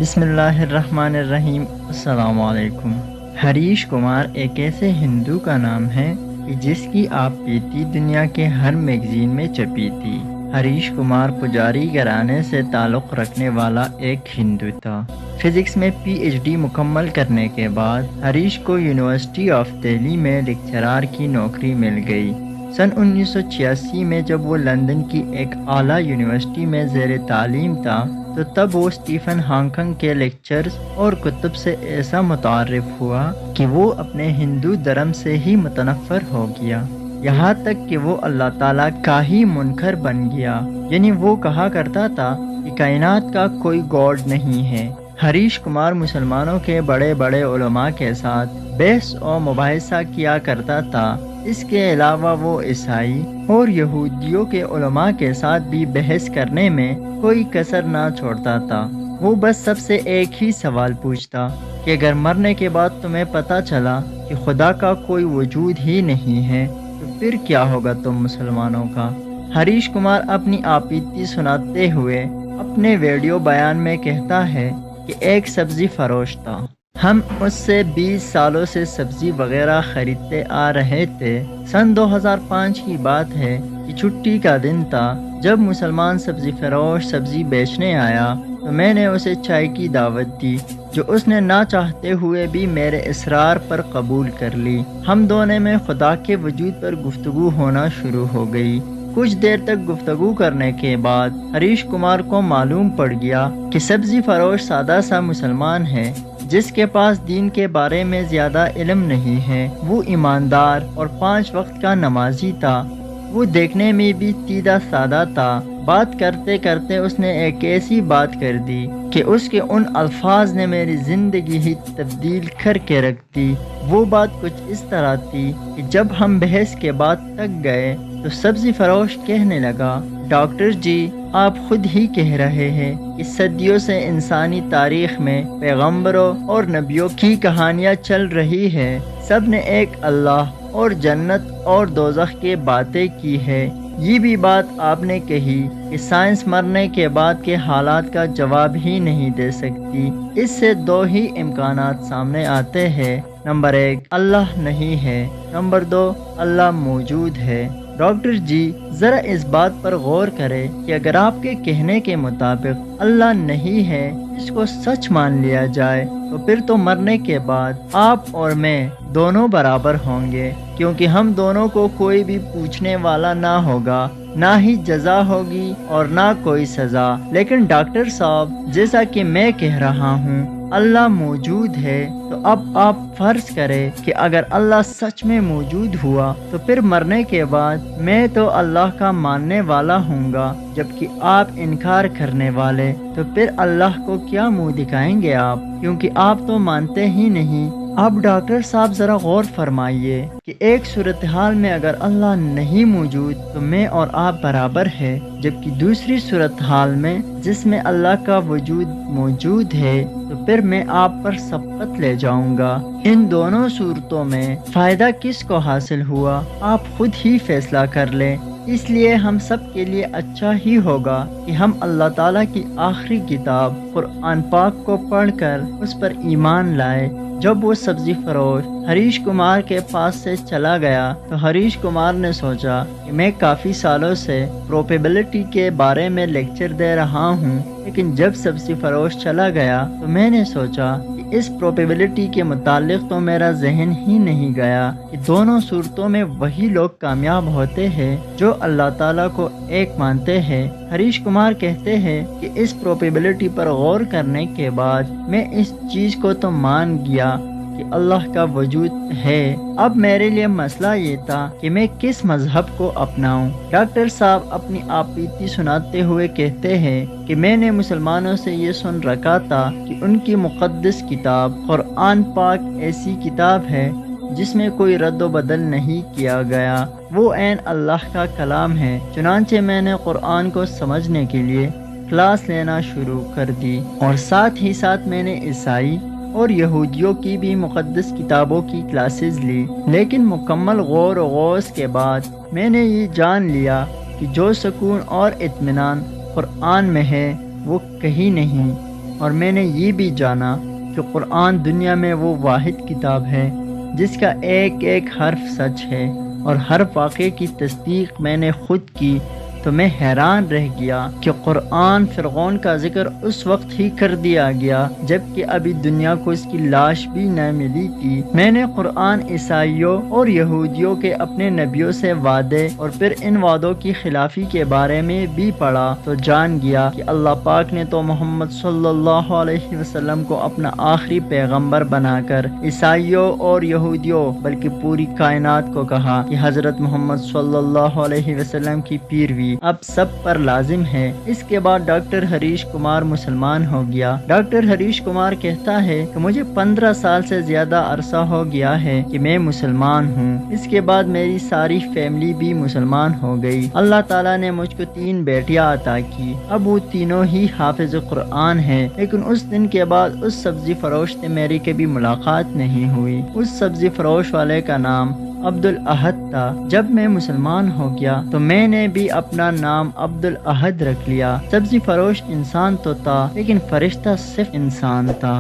بسم اللہ الرحمن الرحیم۔ السلام علیکم۔ ہریش کمار ایک ایسے ہندو کا نام ہے کہ جس کی آپ بیتی دنیا کے ہر میگزین میں چھپی تھی۔ ہریش کمار پجاری گھرانے سے تعلق رکھنے والا ایک ہندو تھا۔ فزکس میں پی ایچ ڈی مکمل کرنے کے بعد ہریش کو یونیورسٹی آف دہلی میں لیکچرار کی نوکری مل گئی۔ سن 1986 میں جب وہ لندن کی ایک اعلیٰ یونیورسٹی میں زیر تعلیم تھا تو تب وہ اسٹیفن ہاکنگ کے لیکچرز اور کتب سے ایسا متعارف ہوا کہ وہ اپنے ہندو دھرم سے ہی متنفر ہو گیا، یہاں تک کہ وہ اللہ تعالیٰ کا ہی منکر بن گیا۔ یعنی وہ کہا کرتا تھا کہ کائنات کا کوئی گاڈ نہیں ہے۔ ہریش کمار مسلمانوں کے بڑے بڑے علماء کے ساتھ بحث و مباحثہ کیا کرتا تھا۔ اس کے علاوہ وہ عیسائی اور یہودیوں کے علماء کے ساتھ بھی بحث کرنے میں کوئی کسر نہ چھوڑتا تھا۔ وہ بس سب سے ایک ہی سوال پوچھتا کہ اگر مرنے کے بعد تمہیں پتہ چلا کہ خدا کا کوئی وجود ہی نہیں ہے تو پھر کیا ہوگا تم مسلمانوں کا؟ ہریش کمار اپنی آپیتی سناتے ہوئے اپنے ویڈیو بیان میں کہتا ہے کہ ایک سبزی فروش تھا۔ ہم اس سے 20 سالوں سے سبزی وغیرہ خریدتے آ رہے تھے۔ سن 2005 کی بات ہے کہ چھٹی کا دن تھا۔ جب مسلمان سبزی فروش سبزی بیچنے آیا تو میں نے اسے چائے کی دعوت دی، جو اس نے نہ چاہتے ہوئے بھی میرے اصرار پر قبول کر لی۔ ہم دونوں میں خدا کے وجود پر گفتگو ہونا شروع ہو گئی۔ کچھ دیر تک گفتگو کرنے کے بعد ہریش کمار کو معلوم پڑ گیا کہ سبزی فروش سادہ سا مسلمان ہے جس کے پاس دین کے بارے میں زیادہ علم نہیں ہے۔ وہ ایماندار اور 5 وقت کا نمازی تھا۔ وہ دیکھنے میں بھی سیدھا سادہ تھا۔ بات کرتے کرتے اس نے ایک ایسی بات کر دی کہ اس کے ان الفاظ نے میری زندگی ہی تبدیل کر کے رکھ دی۔ وہ بات کچھ اس طرح تھی کہ جب ہم بحث کے بعد تک گئے تو سبزی فروش کہنے لگا، ڈاکٹر جی آپ خود ہی کہہ رہے ہیں کہ صدیوں سے انسانی تاریخ میں پیغمبروں اور نبیوں کی کہانیاں چل رہی ہے۔ سب نے ایک اللہ اور جنت اور دوزخ کی باتیں کی ہے۔ یہ بھی بات آپ نے کہی کہ سائنس مرنے کے بعد کے حالات کا جواب ہی نہیں دے سکتی۔ اس سے 2 ہی امکانات سامنے آتے ہیں، نمبر 1 اللہ نہیں ہے، نمبر 2 اللہ موجود ہے۔ ڈاکٹر جی ذرا اس بات پر غور کریں کہ اگر آپ کے کہنے کے مطابق اللہ نہیں ہے، اس کو سچ مان لیا جائے تو پھر تو مرنے کے بعد آپ اور میں دونوں برابر ہوں گے، کیونکہ ہم دونوں کو کوئی بھی پوچھنے والا نہ ہوگا، نہ ہی جزا ہوگی اور نہ کوئی سزا۔ لیکن ڈاکٹر صاحب جیسا کہ میں کہہ رہا ہوں اللہ موجود ہے، تو اب آپ فرض کریں کہ اگر اللہ سچ میں موجود ہوا تو پھر مرنے کے بعد میں تو اللہ کا ماننے والا ہوں گا، جبکہ آپ انکار کرنے والے، تو پھر اللہ کو کیا منہ دکھائیں گے آپ، کیونکہ آپ تو مانتے ہی نہیں۔ اب ڈاکٹر صاحب ذرا غور فرمائیے کہ ایک صورتحال میں اگر اللہ نہیں موجود تو میں اور آپ برابر ہے، جبکہ دوسری صورتحال میں جس میں اللہ کا وجود موجود ہے تو پھر میں آپ پر سبقت لے جاؤں گا۔ ان دونوں صورتوں میں فائدہ کس کو حاصل ہوا آپ خود ہی فیصلہ کر لیں۔ اس لیے ہم سب کے لیے اچھا ہی ہوگا کہ ہم اللہ تعالیٰ کی آخری کتاب قرآن پاک کو پڑھ کر اس پر ایمان لائے۔ جب وہ سبزی فروش ہریش کمار کے پاس سے چلا گیا تو ہریش کمار نے سوچا کہ میں کافی سالوں سے پروبیبلٹی کے بارے میں لیکچر دے رہا ہوں، لیکن جب سبزی فروش چلا گیا تو میں نے سوچا کہ اس پروبیبلٹی کے متعلق تو میرا ذہن ہی نہیں گیا کہ دونوں صورتوں میں وہی لوگ کامیاب ہوتے ہیں جو اللہ تعالیٰ کو ایک مانتے ہیں۔ ہریش کمار کہتے ہیں کہ اس پروبیبلٹی پر غور کرنے کے بعد میں اس چیز کو تو مان گیا کہ اللہ کا وجود ہے۔ اب میرے لیے مسئلہ یہ تھا کہ میں کس مذہب کو اپناؤں۔ ڈاکٹر صاحب اپنی آپ بیتی سناتے ہوئے کہتے ہیں کہ میں نے مسلمانوں سے یہ سن رکھا تھا کہ ان کی مقدس کتاب قرآن پاک ایسی کتاب ہے جس میں کوئی رد و بدل نہیں کیا گیا، وہ عین اللہ کا کلام ہے۔ چنانچہ میں نے قرآن کو سمجھنے کے لیے کلاس لینا شروع کر دی، اور ساتھ ہی ساتھ میں نے عیسائی اور یہودیوں کی بھی مقدس کتابوں کی کلاسز لی۔ لیکن مکمل غور و غوص کے بعد میں نے یہ جان لیا کہ جو سکون اور اطمینان قرآن میں ہے وہ کہیں نہیں۔ اور میں نے یہ بھی جانا کہ قرآن دنیا میں وہ واحد کتاب ہے جس کا ایک ایک حرف سچ ہے، اور ہر واقعے کی تصدیق میں نے خود کی، تو میں حیران رہ گیا کہ قرآن فرعون کا ذکر اس وقت ہی کر دیا گیا جبکہ ابھی دنیا کو اس کی لاش بھی نہ ملی تھی۔ میں نے قرآن عیسائیوں اور یہودیوں کے اپنے نبیوں سے وعدے اور پھر ان وعدوں کی خلافی کے بارے میں بھی پڑھا، تو جان گیا کہ اللہ پاک نے تو محمد صلی اللہ علیہ وسلم کو اپنا آخری پیغمبر بنا کر عیسائیوں اور یہودیوں بلکہ پوری کائنات کو کہا کہ حضرت محمد صلی اللہ علیہ وسلم کی پیروی اب سب پر لازم ہے۔ اس کے بعد ڈاکٹر ہریش کمار مسلمان ہو گیا۔ ڈاکٹر ہریش کمار کہتا ہے کہ مجھے 15 سال سے زیادہ عرصہ ہو گیا ہے کہ میں مسلمان ہوں۔ اس کے بعد میری ساری فیملی بھی مسلمان ہو گئی۔ اللہ تعالیٰ نے مجھ کو 3 بیٹیاں عطا کی، اب وہ تینوں ہی حافظ قرآن ہیں، لیکن اس دن کے بعد اس سبزی فروش سے میری کبھی ملاقات نہیں ہوئی۔ اس سبزی فروش والے کا نام عبد الاحد تھا۔ جب میں مسلمان ہو گیا تو میں نے بھی اپنا نام عبد الاحد رکھ لیا۔ سبزی فروش انسان تو تھا لیکن فرشتہ صرف انسان تھا۔